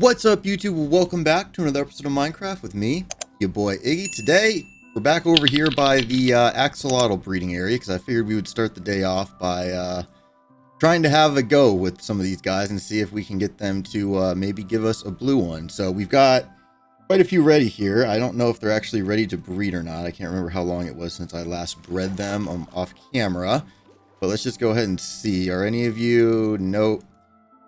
What's up, YouTube? Welcome back to another episode of Minecraft with me, your boy Iggy. Today, we're back over here by the Axolotl breeding area because I figured we would start the day off by trying to have a go with some of these guys and see if we can get them to maybe give us a blue one. So we've got quite a few ready here. I don't know if they're actually ready to breed or not. I can't remember how long it was since I last bred them off camera. But let's just go ahead and see. Are any of you? Nope.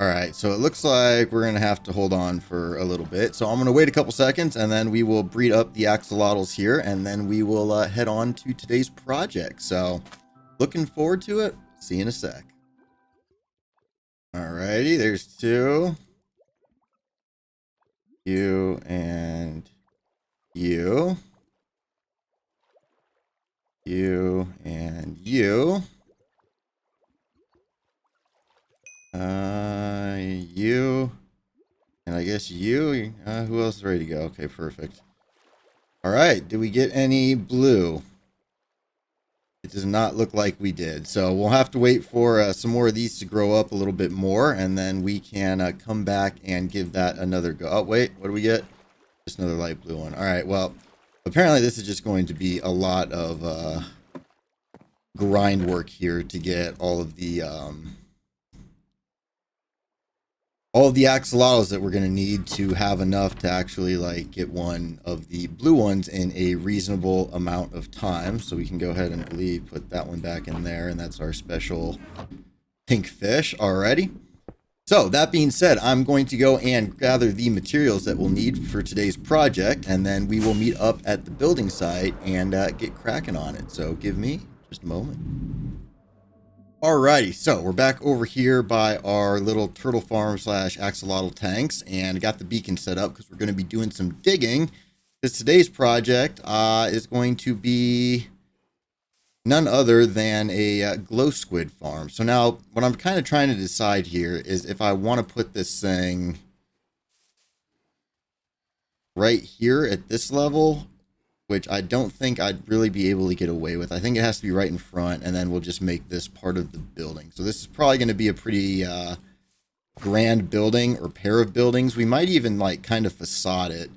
Alright, so it looks like we're going to have to hold on for a little bit. So I'm going to wait a couple seconds and then we will breed up the axolotls here and then we will head on to today's project. So looking forward to it. See you in a sec. Alrighty, there's two. You and you. You and you. You, and I guess you, who else is ready to go? Okay, perfect. All right, did we get any blue? It does not look like we did, so we'll have to wait for some more of these to grow up a little bit more, and then we can come back and give that another go. Oh, wait, what do we get? Just another light blue one. All right, well, apparently this is just going to be a lot of grind work here to get all of the axolotls that we're going to need to have enough to actually like get one of the blue ones in a reasonable amount of time. So we can go ahead and put that one back in there, and that's our special pink fish. Alrighty. So that being said, I'm going to go and gather the materials that we'll need for today's project, and then we will meet up at the building site and get cracking on it. So give me just a moment. Alrighty, so we're back over here by our little turtle farm / axolotl tanks, and got the beacon set up because we're going to be doing some digging. Because today's project is going to be none other than a glow squid farm. So now what I'm kind of trying to decide here is if I want to put this thing right here at this level, which I don't think I'd really be able to get away with. I think it has to be right in front, and then we'll just make this part of the building. So this is probably going to be a pretty grand building or pair of buildings. We might even like kind of facade it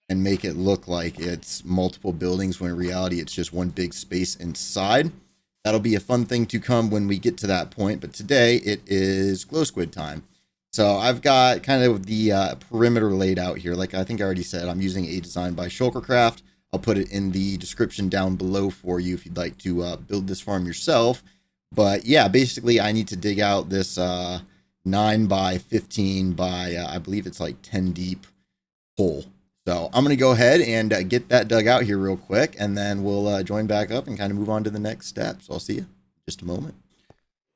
and make it look like it's multiple buildings when in reality it's just one big space inside. That'll be a fun thing to come when we get to that point, but today it is glow squid time. So I've got kind of the perimeter laid out here. Like I think I already said, I'm using a design by Shulkercraft. I'll put it in the description down below for you if you'd like to build this farm yourself. But yeah, basically I need to dig out this 9 by 15 by, I believe it's like 10 deep hole. So I'm going to go ahead and get that dug out here real quick, and then we'll join back up and kind of move on to the next step. So I'll see you in just a moment.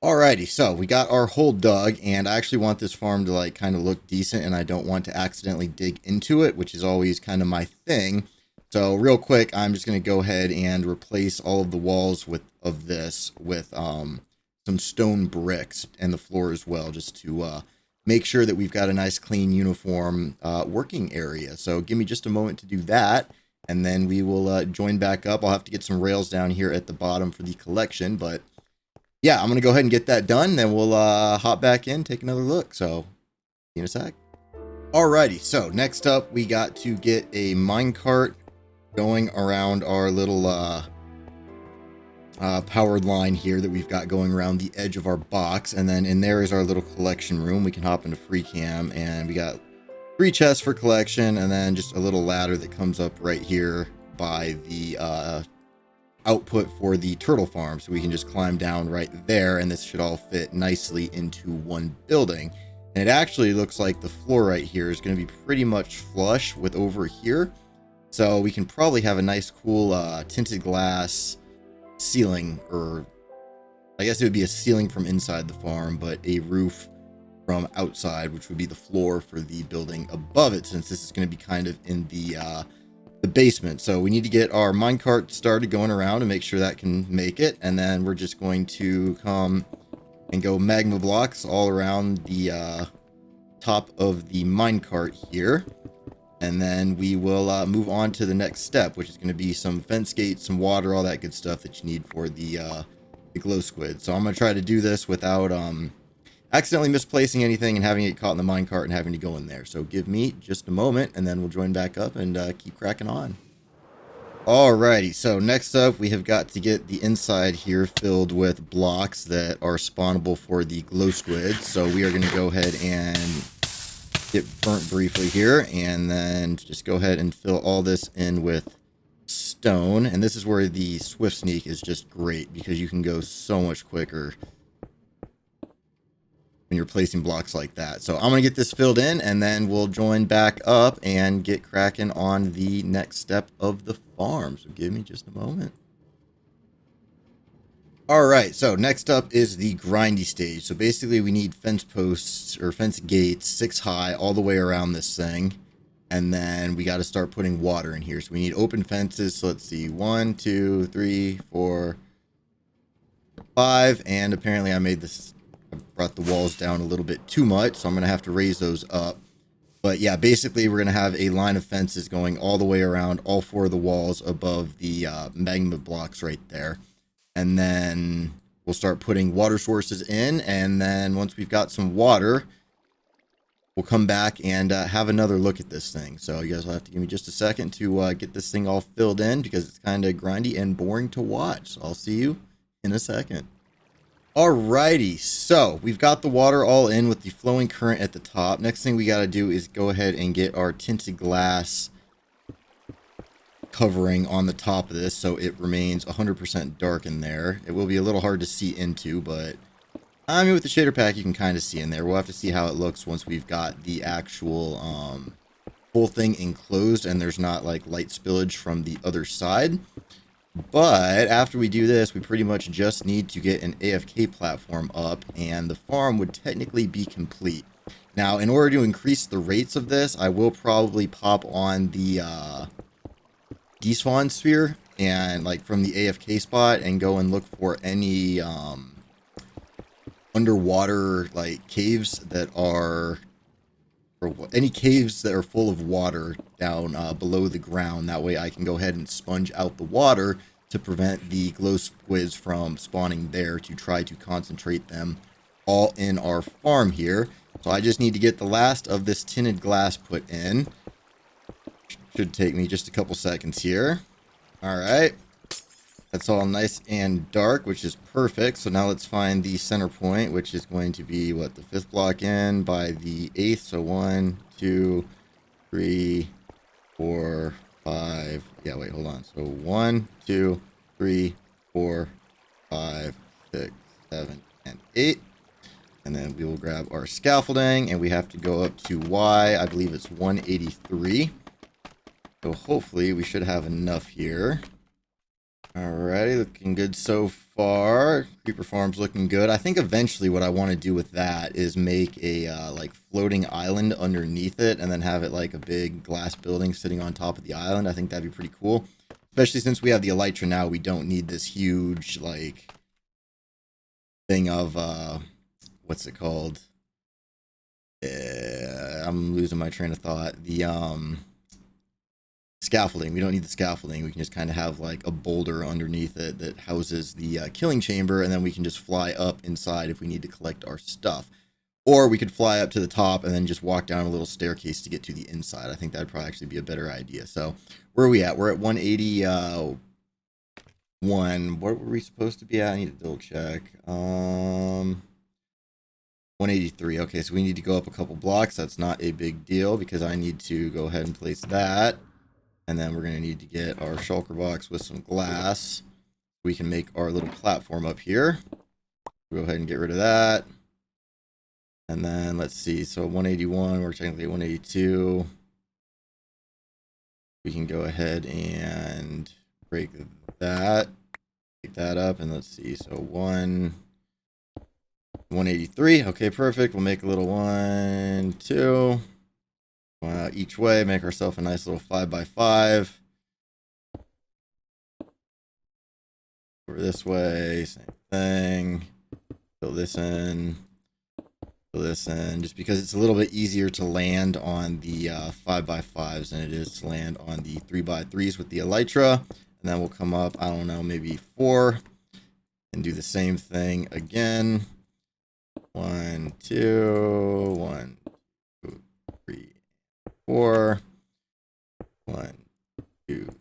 Alrighty, so we got our hole dug, and I actually want this farm to like kind of look decent, and I don't want to accidentally dig into it, which is always kind of my thing. So real quick, I'm just going to go ahead and replace all of the walls of this with some stone bricks and the floor as well, just to make sure that we've got a nice, clean, uniform working area. So give me just a moment to do that, and then we will join back up. I'll have to get some rails down here at the bottom for the collection, but yeah, I'm going to go ahead and get that done, then we'll hop back in, take another look. So see you in a sec. Alrighty, so next up, we got to get a minecart going around our little powered line here that we've got going around the edge of our box, and then in there is our little collection room. We can hop into free cam, and we got 3 chests for collection, and then just a little ladder that comes up right here by the output for the turtle farm, so we can just climb down right there, and this should all fit nicely into one building. And it actually looks like the floor right here is going to be pretty much flush with over here. So we can probably have a nice, cool tinted glass ceiling, or I guess it would be a ceiling from inside the farm, but a roof from outside, which would be the floor for the building above it, since this is going to be kind of in the basement. So we need to get our minecart started going around and make sure that can make it. And then we're just going to come and go magma blocks all around the top of the minecart here. And then we will move on to the next step, which is going to be some fence gates, some water, all that good stuff that you need for the glow squid. So I'm going to try to do this without accidentally misplacing anything and having it caught in the minecart and having to go in there. So give me just a moment, and then we'll join back up and keep cracking on. Alrighty, so next up we have got to get the inside here filled with blocks that are spawnable for the glow squid. So we are going to go ahead and get burnt briefly here, and then just go ahead and fill all this in with stone. And this is where the swift sneak is just great, because you can go so much quicker when you're placing blocks like that. So I'm going to get this filled in, and then we'll join back up and get cracking on the next step of the farm. So give me just a moment. All right, so next up is the grindy stage. So basically we need fence posts or fence gates 6 high all the way around this thing. And then we got to start putting water in here. So we need open fences. So let's see, 1, 2, 3, 4, 5. And apparently I brought the walls down a little bit too much, so I'm going to have to raise those up. But yeah, basically we're going to have a line of fences going all the way around all 4 of the walls above the magma blocks right there. And then we'll start putting water sources in, and then once we've got some water, we'll come back and have another look at this thing. So you guys will have to give me just a second to get this thing all filled in, because it's kind of grindy and boring to watch. So I'll see you in a second. Alrighty, so we've got the water all in with the flowing current at the top. Next thing we got to do is go ahead and get our tinted glass covering on the top of this, so it remains 100% dark in there. It will be a little hard to see into, but I mean, with the shader pack you can kind of see in there. We'll have to see how it looks once we've got the actual whole thing enclosed and there's not like light spillage from the other side. But after we do this, we pretty much just need to get an AFK platform up, and the farm would technically be complete. Now, in order to increase the rates of this, I will probably pop on the despawn sphere and like from the AFK spot and go and look for any underwater like caves that are, or any caves that are full of water down below the ground. That way I can go ahead and sponge out the water to prevent the glow squids from spawning there, to try to concentrate them all in our farm here. So I just need to get the last of this tinted glass put in. Should take me just a couple seconds here. All right. That's all nice and dark, which is perfect. So now let's find the center point, which is going to be, what, the 5th block in by the 8th. So 1, 2, 3, 4, 5. Yeah, wait, hold on. So 1, 2, 3, 4, 5, 6, 7, and 8. And then we will grab our scaffolding, and we have to go up to Y. I believe it's 183. So hopefully we should have enough here. Alrighty, looking good so far. Creeper farm's looking good. I think eventually what I want to do with that is make a like floating island underneath it, and then have it like a big glass building sitting on top of the island. I think that'd be pretty cool. Especially since we have the elytra now, we don't need this huge like thing of what's it called? I'm losing my train of thought. The scaffolding. We don't need the scaffolding. We can just kind of have like a boulder underneath it that houses the killing chamber, and then we can just fly up inside if we need to collect our stuff. Or we could fly up to the top and then just walk down a little staircase to get to the inside. I think that'd probably actually be a better idea. So where are we at? We're at 181. What were we supposed to be at? I need to double check. 183. Okay, so we need to go up a couple blocks. That's not a big deal, because I need to go ahead and place that. And then we're going to need to get our shulker box with some glass. We can make our little platform up here. Go ahead and get rid of that. And then let's see. So 181, we're technically at 182. We can go ahead and break that. Pick that up, and let's see. So 183. Okay, perfect. We'll make a little 1, 2. Each way, make ourselves a nice little 5x5. Over this way, same thing. Fill this in. Fill this in. Just because it's a little bit easier to land on the 5x5s than it is to land on the 3x3s with the elytra. And then we'll come up, I don't know, maybe 4. And do the same thing again. 1, 2, 1, 2, 3, 4. 1, 2, 3,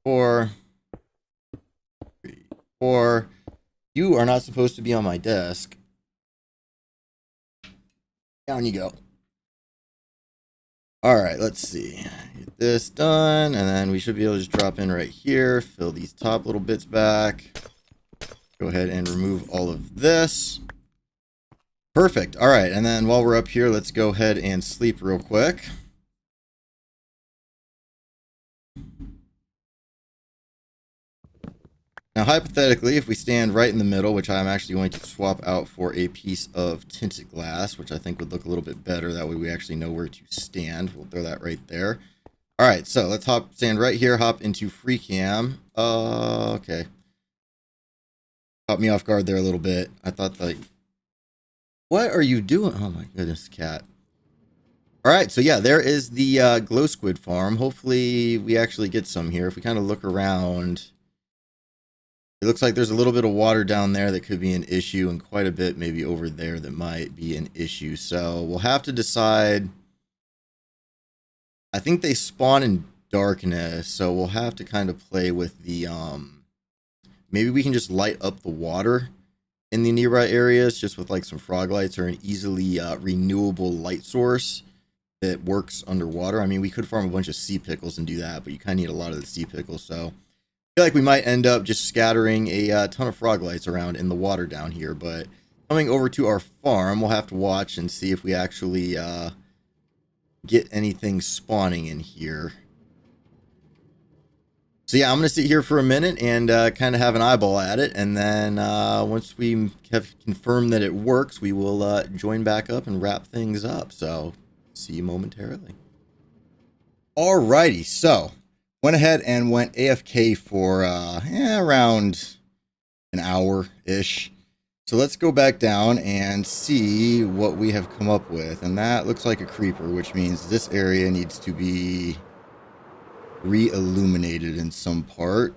4. 3, 4. You are not supposed to be on my desk. Down you go. All right, let's see. Get this done, and then we should be able to just drop in right here, fill these top little bits back. Go ahead and remove all of this. Perfect. All right, and then while we're up here, let's go ahead and sleep real quick. Now, hypothetically, if we stand right in the middle, which I'm actually going to swap out for a piece of tinted glass, which I think would look a little bit better. That way we actually know where to stand. We'll throw that right there. All right, so let's stand right here, hop into free cam. Okay. Caught me off guard there a little bit. I thought, like, what are you doing? Oh my goodness, cat. All right, so yeah, there is the glow squid farm. Hopefully we actually get some here. If we kind of look around, it looks like there's a little bit of water down there that could be an issue, and quite a bit maybe over there that might be an issue. So we'll have to decide. I think they spawn in darkness, so we'll have to kind of play with the maybe we can just light up the water in the nearby areas just with like some frog lights or an easily renewable light source that works underwater. I mean, we could farm a bunch of sea pickles and do that, but you kind of need a lot of the sea pickles. So I feel like we might end up just scattering a ton of frog lights around in the water down here. But coming over to our farm, we'll have to watch and see if we actually get anything spawning in here. So yeah, I'm going to sit here for a minute and kind of have an eyeball at it. And then once we have confirmed that it works, we will join back up and wrap things up. So see you momentarily. Alrighty, so went ahead and went AFK for around an hour-ish. So let's go back down and see what we have come up with. And that looks like a creeper, which means this area needs to be re-illuminated in some part.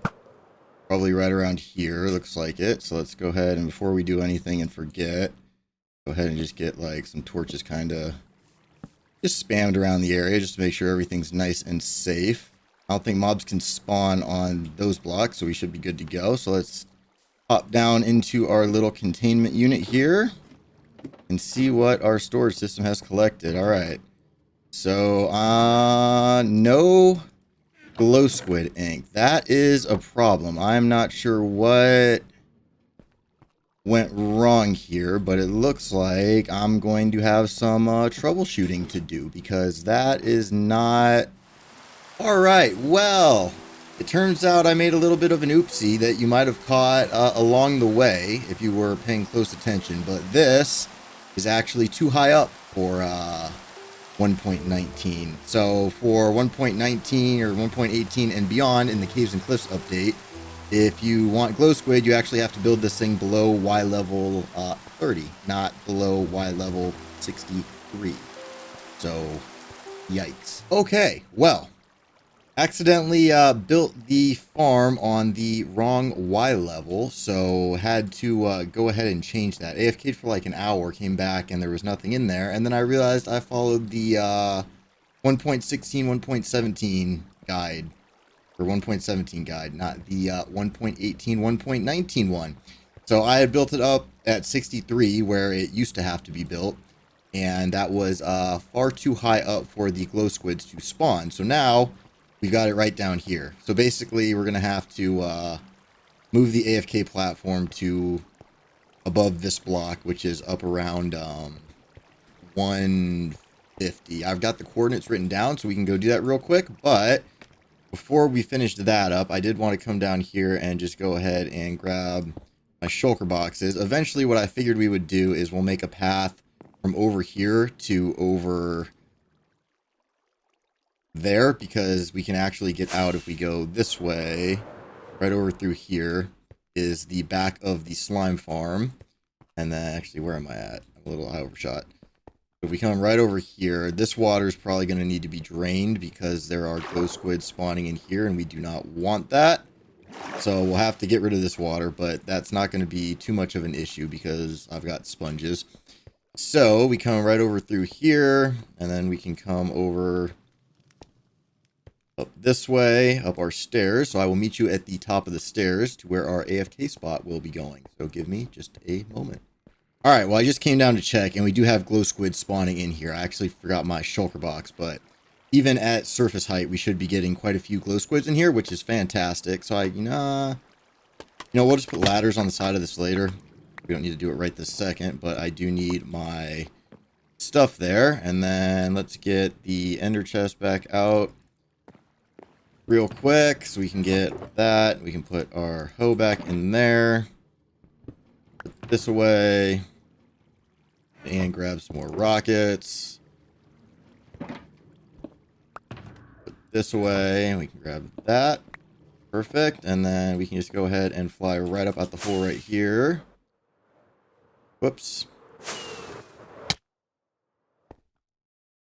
Probably right around here, looks like it. So let's go ahead and before we do anything and forget, go ahead and just get like some torches kind of just spammed around the area just to make sure everything's nice and safe. I don't think mobs can spawn on those blocks, so we should be good to go. So let's hop down into our little containment unit here and see what our storage system has collected. All right. So, no glow squid ink. That is a problem. I'm not sure what went wrong here, but it looks like I'm going to have some troubleshooting to do because that is not... All right, well, it turns out I made a little bit of an oopsie that you might have caught along the way if you were paying close attention, but this is actually too high up for 1.19. So for 1.19 or 1.18 and beyond in the Caves and Cliffs update, if you want glow squid, you actually have to build this thing below Y level 30, not below Y level 63. So, yikes. Okay, well, accidentally built the farm on the wrong Y level, so had to go ahead and change that. AFK'd for like an hour, came back, and there was nothing in there, and then I realized I followed the 1.16, 1.17 guide, or 1.17 guide, not the 1.18, 1.19 one. So I had built it up at 63, where it used to have to be built, and that was far too high up for the glow squids to spawn. So now we got it right down here. So basically, we're going to have to move the AFK platform to above this block, which is up around 150. I've got the coordinates written down, so we can go do that real quick. But before we finished that up, I did want to come down here and just go ahead and grab my shulker boxes. Eventually, what I figured we would do is we'll make a path from over here to over there, because we can actually get out if we go this way. Right over through here is the back of the slime farm. And then actually, where am I at? I'm a little overshot. If we come right over here, this water is probably going to need to be drained because there are glow squids spawning in here and we do not want that. So we'll have to get rid of this water, but that's not going to be too much of an issue because I've got sponges. So we come right over through here, and then we can come over up this way, up our stairs. So I will meet you at the top of the stairs to where our AFK spot will be going. So give me just a moment. All right, well, I just came down to check, and we do have glow squid spawning in here. I actually forgot my shulker box, but even at surface height, we should be getting quite a few glow squids in here, which is fantastic. So we'll just put ladders on the side of this later. We don't need to do it right this second, but I do need my stuff there. And then let's get the ender chest back out real quick so we can get that. We can put our hoe back in there. Put this away. And grab some more rockets. Put this away. And we can grab that. Perfect. And then we can just go ahead and fly right up out the hole right here. Whoops.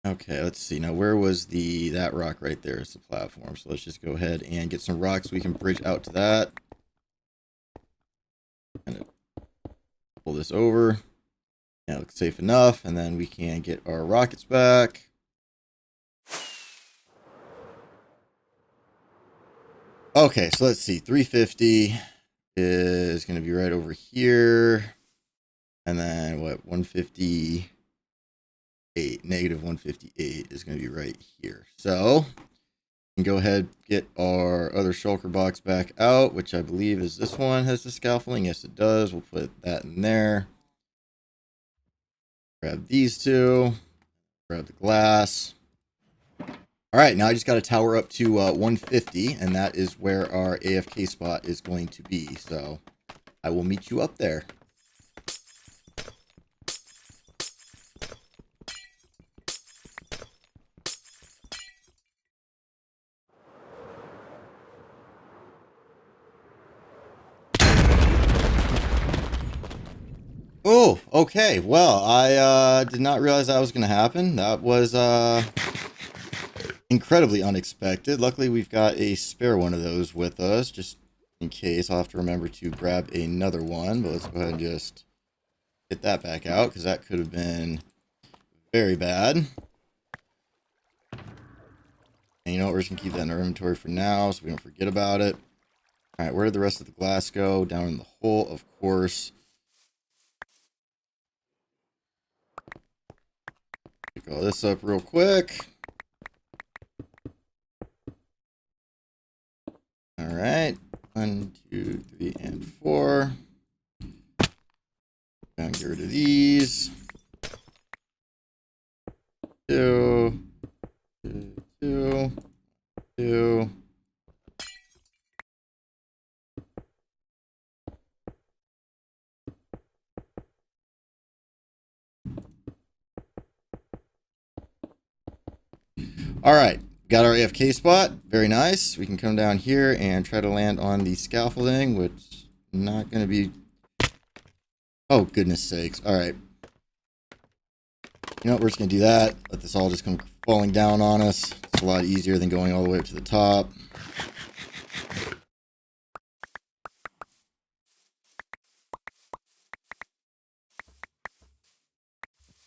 Okay, let's see. Now, where was that rock right there? It's the platform. So let's just go ahead and get some rocks. We can bridge out to that. And pull this over. Yeah, looks safe enough. And then we can get our rockets back. Okay, so let's see. 350 is going to be right over here. And then what? 158, negative 158 is going to be right here. So we can go ahead, get our other shulker box back out, which I believe is this one has the scaffolding. Yes, it does. We'll put that in there. Grab these two. Grab the glass. All right, now I just got to tower up to 150, and that is where our AFK spot is going to be. So I will meet you up there. Oh, okay. Well, I did not realize that was going to happen. That was incredibly unexpected. Luckily, we've got a spare one of those with us, just in case. I'll have to remember to grab another one, but let's go ahead and just get that back out, because that could have been very bad. And you know what? We're just going to keep that in our inventory for now, so we don't forget about it. All right, where did the rest of the glass go? Down in the hole, of course. Pick all this up real quick. All right, 1, 2, 3, and 4. Now get rid of these. 2, 2, 2. All right, got our AFK spot. Very nice. We can come down here and try to land on the scaffolding, which is not going to be... Oh, goodness sakes. All right. You know what? We're just going to do that. Let this all just come falling down on us. It's a lot easier than going all the way up to the top.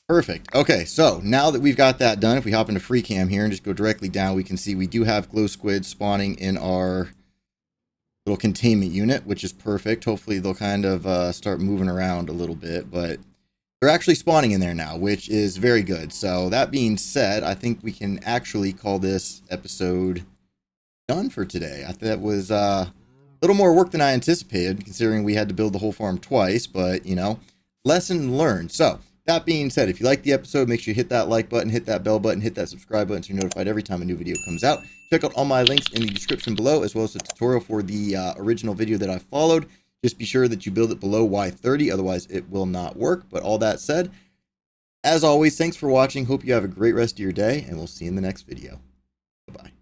Perfect. Okay, so now that we've got that done, if we hop into free cam here and just go directly down, we can see we do have glow squids spawning in our little containment unit, which is perfect. Hopefully they'll kind of start moving around a little bit, but they're actually spawning in there now, which is very good. So that being said, I think we can actually call this episode done for today. I think that was a little more work than I anticipated, considering we had to build the whole farm twice, but, you know, lesson learned. So that being said, if you like the episode, make sure you hit that like button, hit that bell button, hit that subscribe button so you're notified every time a new video comes out. Check out all my links in the description below, as well as the tutorial for the original video that I followed. Just be sure that you build it below Y30, otherwise it will not work. But all that said, as always, thanks for watching. Hope you have a great rest of your day, and we'll see you in the next video. Bye-bye.